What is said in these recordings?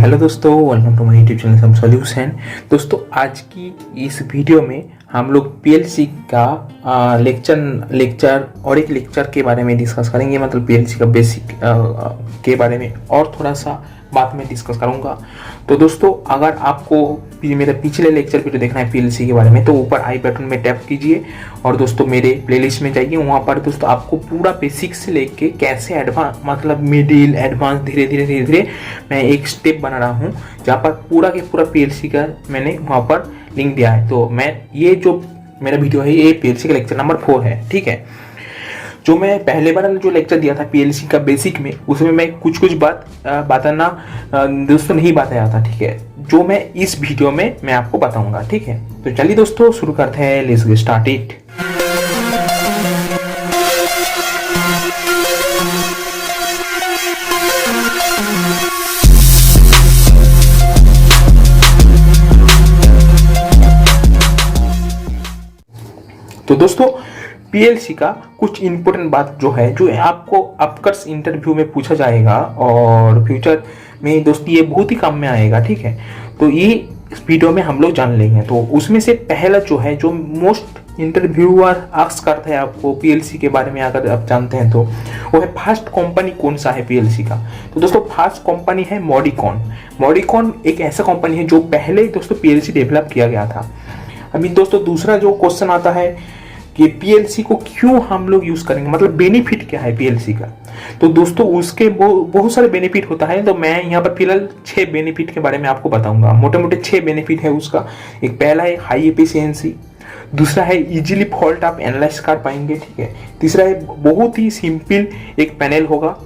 Hello दोस्तों, welcome to my YouTube channel some solution. दोस्तों, आज की इस वीडियो में हम लोग पीएलसी का लेक्चर और एक लेक्चर के बारे में डिस्कस करेंगे। मतलब पीएलसी का बेसिक के बारे में और थोड़ा सा बात में डिस्कस करूंगा। तो दोस्तों, अगर आपको मेरा पिछले लेक्चर वीडियो देखना है पीएलसी के बारे में तो ऊपर आई बटन में टैप कीजिए और दोस्तों मेरे प्लेलिस्ट में जाइए। वहाँ पर दोस्तों आपको पूरा बेसिक से लेके कैसे एडवांस, मतलब मिडिल एडवांस, धीरे धीरे मैं एक स्टेप बना रहा हूँ जहाँ पर पूरा के पूरा पीएलसी का मैंने वहाँ पर लिंक दिया है। तो मैं ये जो मेरा वीडियो है ये पीएलसी का लेक्चर नंबर 4 है, ठीक है। जो मैं पहले बार जो लेक्चर दिया था पीएलसी का बेसिक में, उसमें मैं कुछ बात बताना दोस्तों नहीं बताया था, ठीक है। जो मैं इस वीडियो में मैं आपको बताऊंगा, ठीक है। तो चलिए दोस्तों शुरू करते हैं, लेट्स गेट स्टार्टेड। तो दोस्तों, पीएलसी का कुछ इंपॉर्टेंट बात जो है, जो आपको अपकर्स इंटरव्यू में पूछा जाएगा और फ्यूचर में दोस्तों ये बहुत ही काम में आएगा, ठीक है। तो ये इस वीडियो में हम लोग जान लेंगे। तो उसमें से पहला जो है, जो मोस्ट इंटरव्यूअर आस्क करता है आपको पीएलसी के बारे में, अगर आप जानते हैं तो वो है फर्स्ट कंपनी कौन सा है पीएलसी का। तो दोस्तों फर्स्ट कंपनी है मॉडिकॉन। मॉडिकॉन एक ऐसा कंपनी है जो पहले दोस्तों पीएलसी डेवलप किया गया था। अभी दोस्तों दूसरा जो क्वेश्चन आता है कि पीएलसी को क्यों हम लोग यूज करेंगे, मतलब बेनिफिट क्या है पीएलसी का। तो दोस्तों उसके बहुत सारे बेनिफिट होता है। तो मैं यहाँ पर फिलहाल 6 बेनिफिट के बारे में आपको बताऊंगा। मोटे मोटे 6 बेनिफिट है उसका। एक पहला है हाई एफिशिएंसी, दूसरा है इजीली फॉल्ट आप एनालाइज कर पाएंगे, ठीक है। तीसरा है बहुत ही सिंपल एक पैनल होगा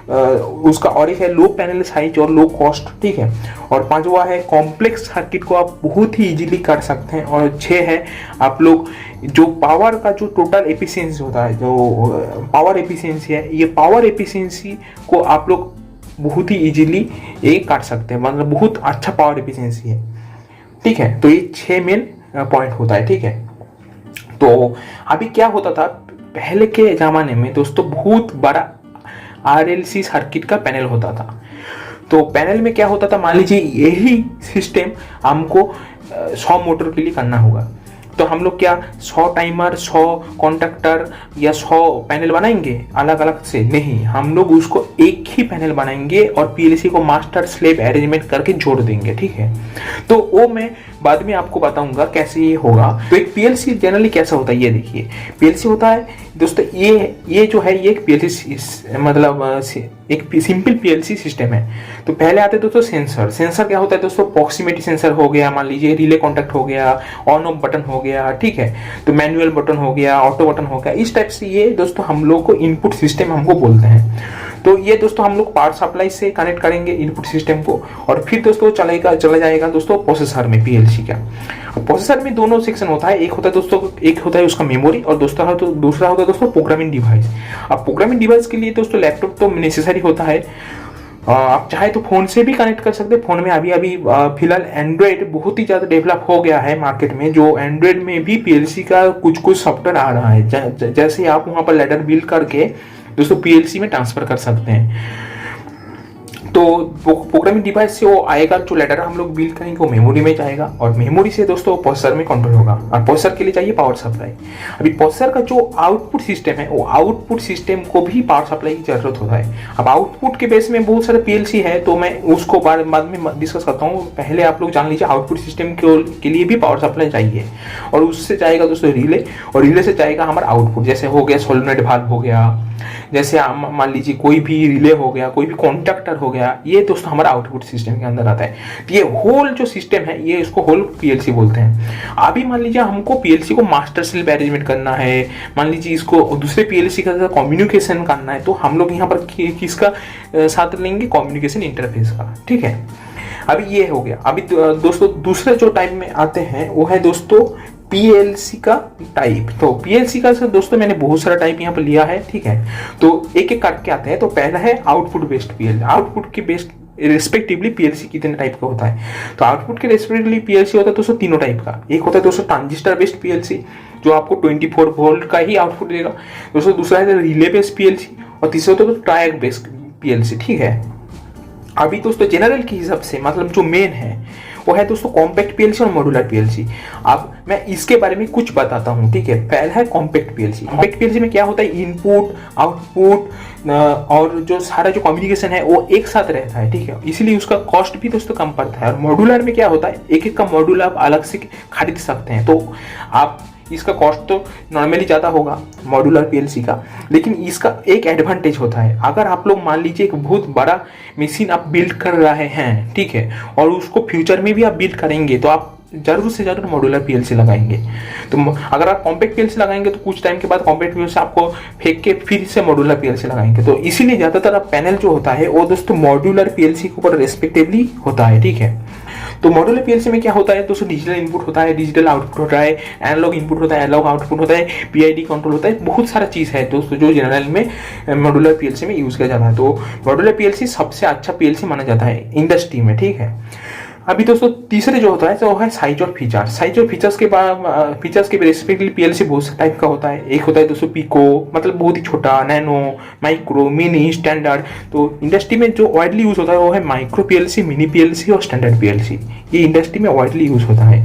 उसका, और एक है लो पैनल साइज और लो कॉस्ट, ठीक है। और पांचवा है कॉम्प्लेक्स सर्किट को आप बहुत ही इजीली कर सकते हैं। और 6 है आप लोग जो पावर का जो टोटल एफिशिएंसी होता है, जो पावर एफिशिएंसी है, ये पावर एफिशिएंसी को आप लोग बहुत ही इजीली ये कर सकते हैं। मतलब बहुत अच्छा पावर एफिशिएंसी है, ठीक है। तो ये 6 मेन पॉइंट होता है, ठीक है। तो अभी क्या होता था पहले के जमाने में दोस्तों, बहुत बड़ा आरएलसी सर्किट का पैनल होता था। तो पैनल में क्या होता था, मान लीजिए यही सिस्टम हमको 100 मोटर के लिए करना होगा। तो हम लोग क्या 100 टाइमर, 100 कॉन्टैक्टर या 100 पैनल बनाएंगे अलग अलग से? नहीं, हम लोग उसको एक ही पैनल बनाएंगे और पीएलसी को मास्टर स्लेव अरेंजमेंट करके जोड़ देंगे, ठीक है। तो वो मैं बाद में आपको बताऊंगा कैसे ये होगा। तो एक पीएलसी जनरली कैसा होता है ये देखिए। पीएलसी होता है दोस्तों, ये जो है ये एक पीएलसी मतलब एक सिंपल पीएलसी सिस्टम है। तो पहले आते दोस्तों सेंसर। सेंसर क्या होता है दोस्तों, प्रॉक्सिमिटी सेंसर हो गया, मान लीजिए रिले कॉन्टैक्ट हो गया, ऑन ऑफ बटन हो गया, ठीक है। तो मैनुअल बटन हो गया, ऑटो बटन हो गया, इस टाइप से ये दोस्तों हम लोग को इनपुट सिस्टम हमको बोलते हैं। तो ये दोस्तों हम लोग पावर सप्लाई से कनेक्ट करेंगे इनपुट सिस्टम को, और फिर दोस्तों चला जाएगा दोस्तों प्रोसेसर में पीएलसी का। प्रोसेसर में दोनों सेक्शन होता है, एक होता है दोस्तों, एक होता है उसका मेमोरी और दूसरा होता है दोस्तों प्रोग्रामिंग डिवाइस। अब प्रोग्रामिंग डिवाइस के लिए दोस्तों लैपटॉप तो नेसेसरी होता है। आप चाहे तो फोन से भी कनेक्ट कर सकते हैं। फोन में अभी फिलहाल एंड्रॉइड बहुत ही ज़्यादा डेवलप हो गया है मार्केट में, जो एंड्रॉइड में भी पीएलसी का कुछ सॉफ्टवेयर आ रहा है। जैसे आप वहाँ पर लैडर बिल्ड करके दोस्तों पीएलसी में ट्रांसफर कर सकते हैं। तो प्रोग्रामिंग डिवाइस से वो आएगा, जो लेटर हम लोग बिल्ड करेंगे वो मेमोरी में जाएगा और मेमोरी से दोस्तों प्रोसेसर में कंट्रोल होगा। और प्रोसेसर के लिए चाहिए पावर सप्लाई। अभी प्रोसेसर का जो आउटपुट सिस्टम है, वो आउटपुट सिस्टम को भी पावर सप्लाई की जरूरत होता है। अब आउटपुट के बेस में बहुत सारे पीएलसी है, तो मैं उसको बाद में डिस्कस करता हूँ। पहले आप लोग जान लीजिए आउटपुट सिस्टम के लिए भी पावर सप्लाई चाहिए, और उससे जाएगा दोस्तों रिले, और रिले से जाएगा हमारा आउटपुट। जैसे हो गया सोलेनॉइड वाल्व हो गया, जैसे मान लीजिए कोई भी रिले हो गया, कोई भी कॉन्टैक्टर हो गया, ये दोस्तों हमारा आउटपुट सिस्टम के अंदर आता है। तो ये होल जो सिस्टम है ये इसको होल पीएलसी बोलते हैं। अभी मान लीजिए हमको पीएलसी को मास्टर स्लेव अरेंजमेंट करना है, मान लीजिए इसको दूसरे पीएलसी के साथ कम्युनिकेशन करना है, तो हम लोग यहाँ पर किसका साथ लेंगे, कम्युनिकेशन इंटरफेस का, ठीक है। अभी ये हो गया। अभी दोस्तों दूसरे जो टाइप में आते हैं वो है दोस्तों पीएलसी का टाइप। तो पीएलसी का दोस्तों मैंने बहुत सारा टाइप यहाँ पर लिया है, ठीक है। तो एक एक करके आते हैं। तो पहला है आउटपुट बेस्ड पीएलसी। आउटपुट के बेस्ड रिस्पेक्टिवली पीएलसी कितने टाइप का होता है, तो आउटपुट के रिस्पेक्टिवली पीएलसी होता है दोस्तों तीनों टाइप का। एक होता है दोस्तों ट्रांजिस्टर बेस्ड पीएलसी, जो आपको 24 वोल्ट का ही आउटपुट देगा। दोस्तों दूसरा है रिले बेस्ड पीएलसी, और तीसरा होता है ट्रायड बेस्ड पीएलसी, ठीक है। अभी दोस्तों जनरल के हिसाब से मतलब जो मेन है वो है दोस्तों कॉम्पैक्ट पीएलसी और मॉड्यूलर पीएलसी। अब मैं इसके बारे में कुछ बताता हूँ, ठीक है। पहला है कॉम्पैक्ट पीएलसी। कॉम्पैक्ट पीएलसी में क्या होता है, इनपुट आउटपुट और जो सारा जो कम्युनिकेशन है वो एक साथ रहता है, ठीक है, इसीलिए उसका कॉस्ट भी दोस्तों कम पड़ता है। और मॉड्यूलर में क्या होता है, एक एक का मॉड्यूल आप अलग से खरीद सकते हैं, तो आप इसका कॉस्ट तो नॉर्मली ज़्यादा होगा मॉड्यूलर पीएलसी का, लेकिन इसका एक एडवांटेज होता है। अगर आप लोग मान लीजिए एक बहुत बड़ा मशीन आप बिल्ड कर रहे हैं, ठीक है, और उसको फ्यूचर में भी आप बिल्ड करेंगे, तो आप जरूर से जरूर मॉड्यूलर पीएलसी लगाएंगे। तो अगर आप कॉम्पैक्ट पीएलसी लगाएंगे तो कुछ टाइम के बाद कॉम्पैक्ट पीएलसी आपको फेंक के फिर से मॉड्यूलर पीएलसी लगाएंगे। तो इसीलिए ज़्यादातर अब पैनल जो होता है वो दोस्तों मॉड्यूलर पीएलसी के ऊपर रेस्पेक्टिवली होता है, ठीक है। तो मॉड्यूलर पीएलसी में क्या होता है दोस्तों, डिजिटल इनपुट होता है, डिजिटल आउटपुट होता है, एनालॉग इनपुट होता है, एनालॉग आउटपुट होता है, पीआईडी कंट्रोल होता है, बहुत सारा चीज़ है दोस्तों जो जनरल में मॉड्यूलर पीएलसी में यूज़ किया जाता है। तो मॉड्यूलर पीएलसी सबसे अच्छा पीएलसी माना जाता है इंडस्ट्री में, ठीक है। अभी दोस्तों तीसरे जो होता है तो वो है साइज और फीचर। साइज और फीचर्स के रेस्पेक्टिवली पीएलसी बहुत टाइप का होता है। एक होता है दोस्तों पिको, मतलब बहुत ही छोटा, नैनो, माइक्रो, मिनी, स्टैंडर्ड। तो इंडस्ट्री में जो वाइडली यूज होता है वो है माइक्रो पीएलसी, मिनी पीएलसी और स्टैंडर्ड पीएलसी। ये इंडस्ट्री में वाइडली यूज होता है।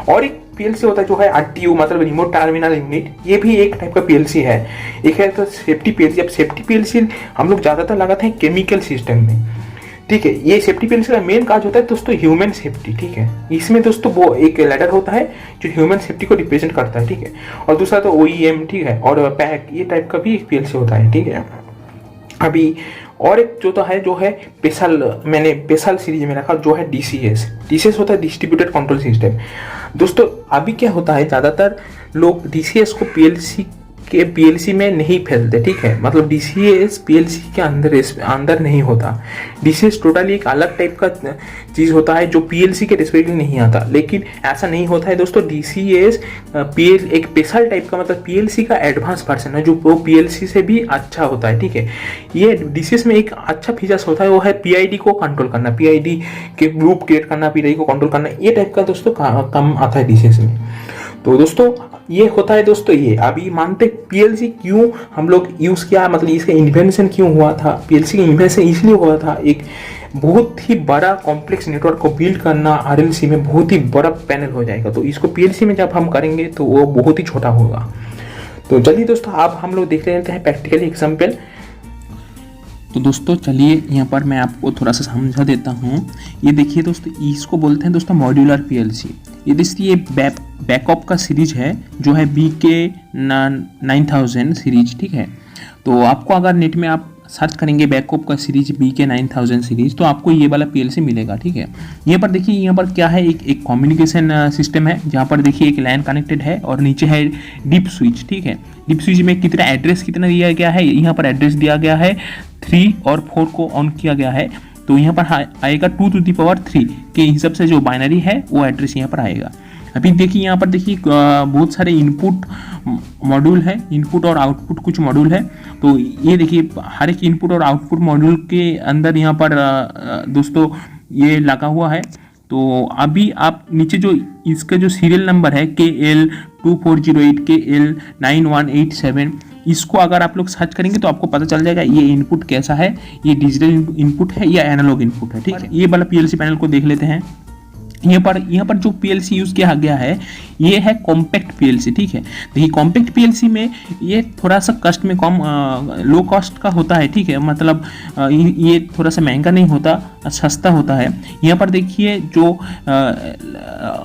और एक पीएलसी होता है जो है आरटीयू, मतलब रिमोट टर्मिनल यूनिट। ये भी एक टाइप का पीएलसी है। एक है तो सेफ्टी पीएलसी। अब सेफ्टी पीएलसी हम लोग ज़्यादातर लगाते हैं केमिकल सिस्टम में, ठीक है। ये सेफ्टी पीएलसी का मेन काज होता है दोस्तों ह्यूमन सेफ्टी, ठीक है। इसमें दोस्तों वो एक लैडर होता है जो ह्यूमन सेफ्टी को रिप्रेजेंट करता है, ठीक है। और दूसरा तो ओईएम, ठीक है, और पैक, ये टाइप का भी एक पीएलसी होता है, ठीक है। अभी और एक जो तो है जो है पेशल, मैंने पेशल सीरीज में रखा जो है डीसीएस। डीसीएस होता है डिस्ट्रीब्यूटेड कंट्रोल सिस्टम। दोस्तों अभी क्या होता है, ज़्यादातर लोग डीसीएस को पीएलसी में नहीं फैलते, ठीक है। मतलब डीसीएस पीएलसी के अंदर नहीं होता। डीसीएस टोटली एक अलग टाइप का चीज़ होता है जो पीएलसी के रिस्पेक्टिव नहीं आता। लेकिन ऐसा नहीं होता है दोस्तों। डीसीएस एक स्पेशल टाइप का, मतलब पीएलसी का एडवांस वर्जन है जो पीएलसी से भी अच्छा होता है, ठीक है। ये डीसीएस में एक अच्छा फीचर्स होता है वो है पीआईडी को कंट्रोल करना, पीआईडी के ग्रुप क्रिएट करना, पीआईडी को कंट्रोल करना। ये टाइप का दोस्तों काम आता है डीसीएस में। तो दोस्तों ये होता है दोस्तों। ये अभी मानते पीएलसी क्यों हम लोग यूज़ किया, मतलब इसका इन्वेंशन क्यों हुआ था। पीएलसी का इन्वेंशन इसलिए हुआ था, एक बहुत ही बड़ा कॉम्प्लेक्स नेटवर्क को बिल्ड करना आरएलसी में बहुत ही बड़ा पैनल हो जाएगा। तो इसको पीएलसी में जब हम करेंगे तो वो बहुत ही छोटा होगा। तो चलिए दोस्तों अब हम लोग देख लेते हैं प्रैक्टिकली एग्जाम्पल। तो दोस्तों चलिए यहाँ पर मैं आपको थोड़ा सा समझा देता हूँ। ये देखिए दोस्तों, इसको बोलते हैं दोस्तों मॉड्यूलर पीएलसी। ये दोस्तों ये बैकअप का सीरीज है जो है BK 9000 सीरीज, ठीक है। तो आपको अगर नेट में आप सर्च करेंगे बैकअप का सीरीज BK 9000 सीरीज तो आपको ये वाला पीएलसी मिलेगा, ठीक है। यहाँ पर देखिए, यहाँ पर क्या है, एक कम्युनिकेशन सिस्टम है जहाँ पर देखिए एक लैन कनेक्टेड है और नीचे है डीप स्विच, ठीक है। डीप स्विच में कितना एड्रेस कितना दिया गया है, यहाँ पर एड्रेस दिया गया है 3 और 4 को ऑन किया गया है। तो यहाँ पर आएगा 2⁻³ के हिसाब से जो बाइनरी है वो एड्रेस यहाँ पर आएगा। अभी देखिए यहाँ पर देखिए बहुत सारे इनपुट मॉड्यूल है, इनपुट और आउटपुट कुछ मॉड्यूल है। तो ये देखिए हर एक इनपुट और आउटपुट मॉड्यूल के अंदर यहाँ पर दोस्तों ये लगा हुआ है। तो अभी आप नीचे जो इसका जो सीरियल नंबर है KL2408 KL9187, इसको अगर आप लोग सर्च करेंगे तो आपको पता चल जाएगा ये इनपुट कैसा है, ये डिजिटल इनपुट है या एनालॉग इनपुट है, ठीक है। ये वाला पीएलसी पैनल को देख लेते हैं। यहाँ पर जो पीएलसी यूज किया गया है ये है कॉम्पैक्ट पीएलसी, ठीक है। देखिए कॉम्पैक्ट पीएलसी में ये थोड़ा सा कॉस्ट में कम लो कॉस्ट का होता है, ठीक है। मतलब ये थोड़ा सा महंगा नहीं होता, सस्ता होता है। यहाँ पर देखिए जो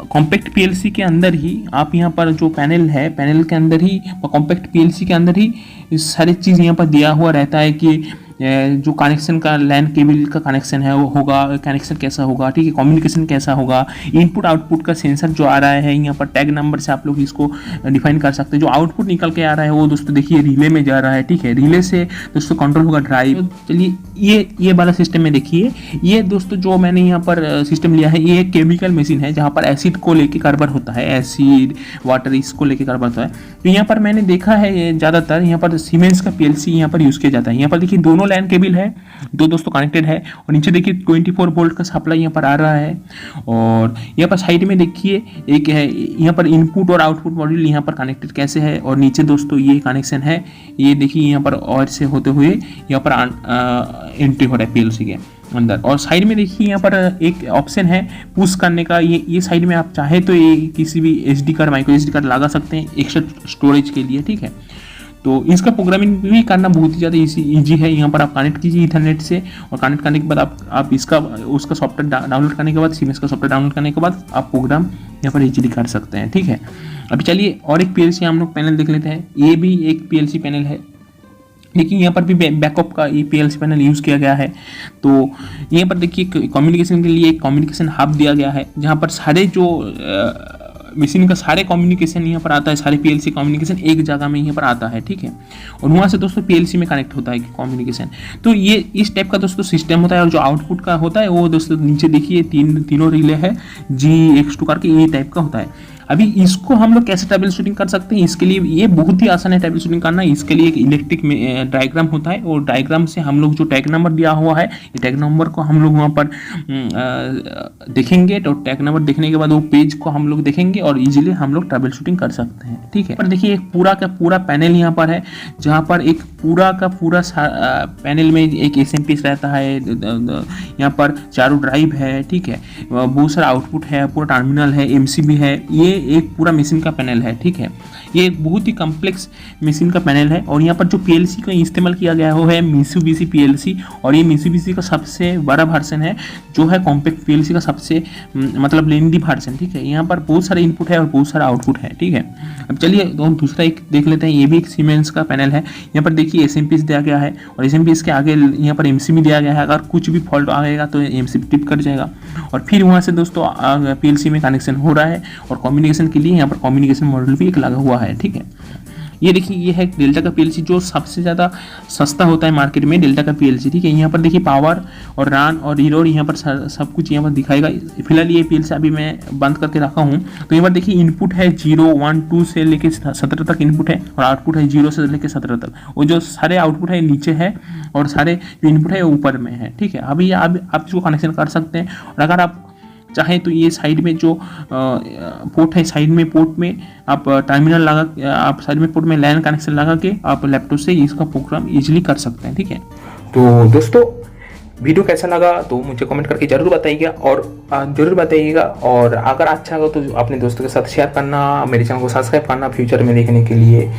कॉम्पैक्ट पीएलसी के अंदर ही आप यहाँ पर जो पैनल है, पैनल के अंदर ही कॉम्पैक्ट पीएलसी के अंदर ही सारी चीज़ यहाँ पर दिया हुआ रहता है कि जो कनेक्शन का लैन केबल का कनेक्शन है वो होगा, कनेक्शन कैसा होगा, ठीक है, कम्युनिकेशन कैसा होगा, इनपुट आउटपुट का सेंसर जो आ रहा है यहाँ पर टैग नंबर से आप लोग इसको डिफाइन कर सकते हैं। जो आउटपुट निकल के आ रहा है वो दोस्तों देखिए रिले में जा रहा है, ठीक है। रिले से दोस्तों कंट्रोल होगा ड्राइव। तो चलिए ये वाला सिस्टम में देखिए, ये दोस्तों जो मैंने यहाँ पर सिस्टम लिया है ये एक केमिकल मशीन है जहाँ पर एसिड को लेके कार्बन होता है, एसिड वाटर इसको लेके कार्बन होता है। तो यहाँ पर मैंने देखा है ज़्यादातर यहाँ पर सीमेंस का पीएलसी यहाँ पर यूज़ किया जाता है। यहाँ पर देखिए दोनों लैन केबल है, दो दोस्तों कनेक्टेड है और नीचे देखिए 24 वोल्ट का सप्लाई यहाँ पर आ रहा है। और यहाँ पर साइड में देखिए एक है, यहाँ पर इनपुट और आउटपुट मॉड्यूल यहाँ पर कनेक्टेड कैसे है और नीचे दोस्तों ये कनेक्शन है। ये देखिए यहाँ पर और से होते हुए यहाँ पर एंट्री हो रहा है पीएलसी के। अंदर। और साइड में देखिए यहाँ पर एक ऑप्शन है पुश करने का, ये साइड में आप चाहे तो ये किसी भी SD card, micro SD card लगा सकते हैं एक्स्ट्रा स्टोरेज के लिए, ठीक है। तो इसका प्रोग्रामिंग भी करना बहुत ही ज़्यादा ईजी है। यहाँ पर आप कनेक्ट कीजिए ईथरनेट से, और कनेक्ट करने के बाद आप इसका उसका सॉफ्टवेयर डाउनलोड करने के बाद, सीमेंस का सॉफ्टवेयर डाउनलोड करने के बाद आप प्रोग्राम यहाँ पर इजीली कर सकते हैं, ठीक है। अभी चलिए और एक PLC हम लोग पैनल देख लेते हैं। ये भी एक PLC पैनल है, लेकिन यहाँ पर भी बैकअप का ये PLC पैनल यूज़ किया गया है। तो यहाँ पर देखिए कम्युनिकेशन के लिए एक कम्युनिकेशन हब दिया गया है, जहाँ पर सारे जो मशीन का सारे कम्युनिकेशन यहाँ पर आता है, सारे PLC कम्युनिकेशन एक जगह में यहाँ पर आता है, ठीक है। और वहाँ से दोस्तों PLC में कनेक्ट होता है कम्युनिकेशन। तो ये इस टाइप का दोस्तों सिस्टम होता है। और जो आउटपुट का होता है वो दोस्तों नीचे देखिए तीनों रिले है G X2 करके, ये टाइप का होता है। अभी इसको हम लोग कैसे ट्रबल शूटिंग कर सकते हैं, इसके लिए ये बहुत ही आसान है ट्रबल शूटिंग करना। इसके लिए एक इलेक्ट्रिक डायग्राम होता है, और डायग्राम से हम लोग जो टैग नंबर दिया हुआ है, ये टैग नंबर को हम लोग वहाँ पर देखेंगे। तो टैग नंबर देखने के बाद वो पेज को हम लोग देखेंगे और इजीली हम लोग ट्रबल शूटिंग कर सकते हैं, ठीक है। पर देखिए एक पूरा का पूरा पैनल यहाँ पर है, जहाँ पर एक पूरा का पूरा पैनल में एक SMP रहता है, यहाँ पर चारों ड्राइव है, ठीक है, बहुत सारा आउटपुट है, पूरा टर्मिनल है, MCB है। ये एक पूरा मशीन का पैनल है, ठीक है। ये एक बहुत ही कम्प्लेक्स मशीन का पैनल है। और यहाँ पर जो PLC का इस्तेमाल किया गया वो है Mitsubishi PLC, और ये Mitsubishi का सबसे बड़ा वर्जन है, जो है कॉम्पैक्ट PLC का सबसे मतलब लेंदी वर्जन, ठीक है। यहाँ पर बहुत सारे इनपुट है और बहुत सारा आउटपुट है, ठीक है। अब चलिए दूसरा एक देख लेते हैं। ये भी एक सीमेंस का पैनल है। यहाँ पर देखिए SMP दिया गया है, और SMP के आगे यहाँ पर MCB दिया गया है। अगर कुछ भी फॉल्ट आएगा तो MCB टिप कर जाएगा, और फिर वहाँ से दोस्तों PLC में कनेक्शन हो रहा है। और कम्युनिकेशन के लिए यहाँ पर कम्युनिकेशन मॉड्यूल भी एक लगा हुआ है, ठीक है। ये देखिए ये है डेल्टा का PLC, जो सबसे ज़्यादा सस्ता होता है मार्केट में, डेल्टा का PLC, ठीक है। यहाँ पर देखिए पावर और रन और रीलोड यहाँ पर सब कुछ यहाँ पर दिखाएगा। फिलहाल ये PLC अभी मैं बंद करके रखा हूँ। तो यहाँ पर देखिए इनपुट है 0, 1, 2 से लेके 17 तक इनपुट है, और आउटपुट है 0 से लेके 17 तक। वो जो सारे आउटपुट है नीचे है, और सारे जो इनपुट है ऊपर में है, ठीक है। अभी आप इसको कनेक्शन कर सकते हैं। और अगर आप चाहे तो ये साइड में जो पोर्ट है, साइड में पोर्ट में आप टर्मिनल लगा, आप साइड में पोर्ट में LAN कनेक्शन लगा के आप लैपटॉप से इसका प्रोग्राम इजीली कर सकते हैं, ठीक है। तो दोस्तों वीडियो कैसा लगा तो मुझे कमेंट करके ज़रूर बताइएगा, और अगर अच्छा लगा तो अपने दोस्तों के साथ शेयर करना, मेरे चैनल को सब्सक्राइब करना फ्यूचर में देखने के लिए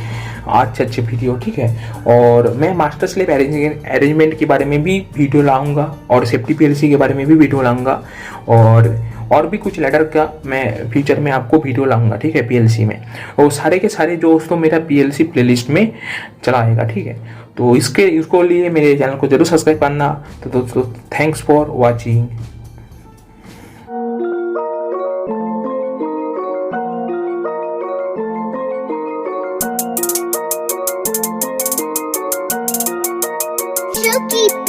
अच्छे वीडियो, ठीक है। और मैं मास्टर स्लेव अरेंजमेंट के बारे में भी वीडियो लाऊंगा, और सेफ्टी PLC के बारे में भी वीडियो लाऊंगा, और भी कुछ लैडर का मैं फ्यूचर में आपको वीडियो लाऊंगा, ठीक है, PLC में। और सारे के सारे दोस्तों मेरा PLC प्लेलिस्ट में चला आएगा, ठीक है। तो इसको लिए मेरे चैनल को जरूर सब्सक्राइब करना। तो दोस्तों थैंक्स फॉर वॉचिंग। Chucky